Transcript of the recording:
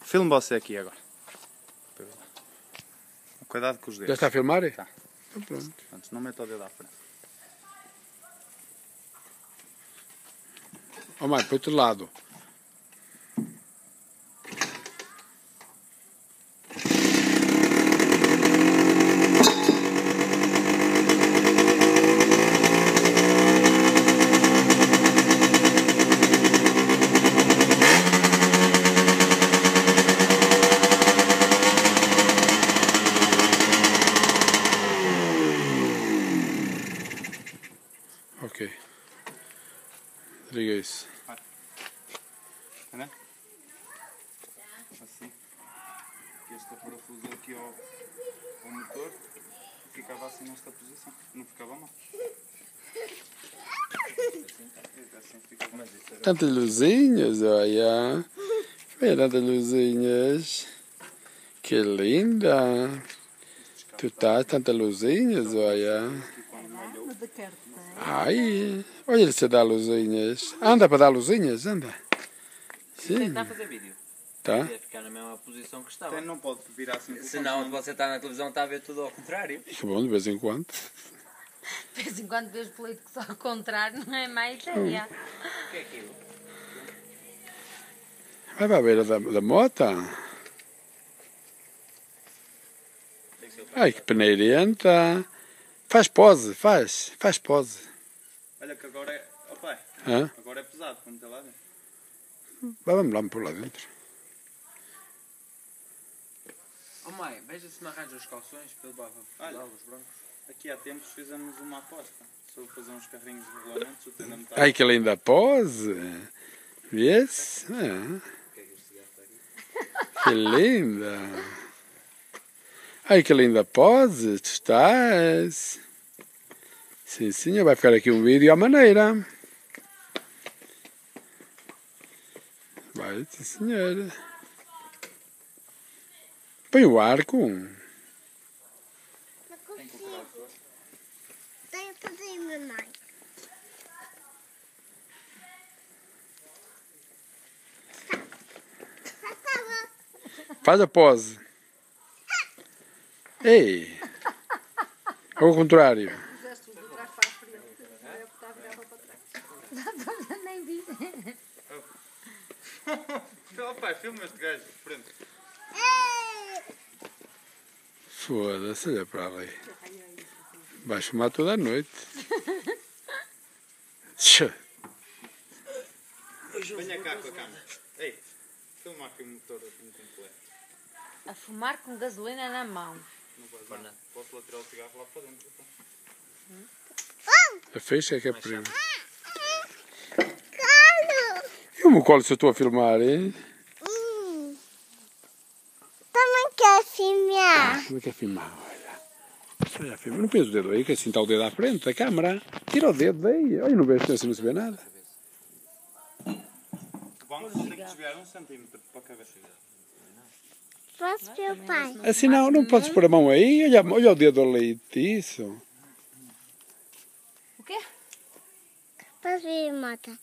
Filme você aqui agora. Cuidado com os dedos. Já está a filmar? Tá. Então pronto. Antes não meta o dedo à frente. Ó mãe, para o outro lado. Ok. Liga isso. Né? Assim. Este parafuso aqui ao motor ficava assim nesta posição. Não ficava mal. Assim ficava mais. Tantas luzinhas, olha. Olha tantas luzinhas. Que linda. Tu estás tantas luzinhas, olha. Ai, olha ele se dá luzinhas. Anda para dar luzinhas, anda. Sim. Está a fazer vídeo. Tá. Deve ficar na mesma posição que estava. Até não pode virar assim. Senão você está na televisão está a ver tudo ao contrário. Que bom, de vez em quando. De vez em quando vejo políticos ao contrário, não é má ideia. O que é aquilo? Vai para a beira da mota. Ai, que peneirenta. Faz pose, faz pose. Olha que agora é. Oh pai, Hã? agora é pesado para meter lá dentro. Vamos lá por lá dentro. Oh mãe, veja se me arranja os calções para levar lá os brancos. Aqui há tempos fizemos uma aposta sobre fazer uns carrinhos de regulamentos. O tendo metade. Ai, que linda pose. Vês? Ah, que linda. Ai, que linda pose. Tu estás. Sim, sim, vai ficar aqui um vídeo à maneira. Vai, sim, senhora. Põe o arco. Não consigo. Tenho que fazer, mamãe. Faz a pose. Ei! Ao contrário. Nem vi. Oh pai, filma este gajo de frente. Foda-se, olha para ali. Vai fumar toda a noite. Tchê. Venha cá com a câmera. Ei, filma aqui o motor incompleto. A fumar com gasolina na mão. Não faz nada. Posso lá tirar o cigarro lá para dentro. A fecha é que é primo. Claro. E o meu colo se eu estou a filmar, hein? Também quer filmar. Como é que é filmar? Olha, filma. Não penso o dedo aí, que assim está o dedo à frente da câmara. Tira o dedo daí. Olha, não vejo assim, não se vê nada. O banco tem que desviar 1 centímetro para a cabeça. Posso ver o pai? Assim não podes pôr a mão aí. Olha o dedo ali. Isso. O quê? Posso ver, Mota?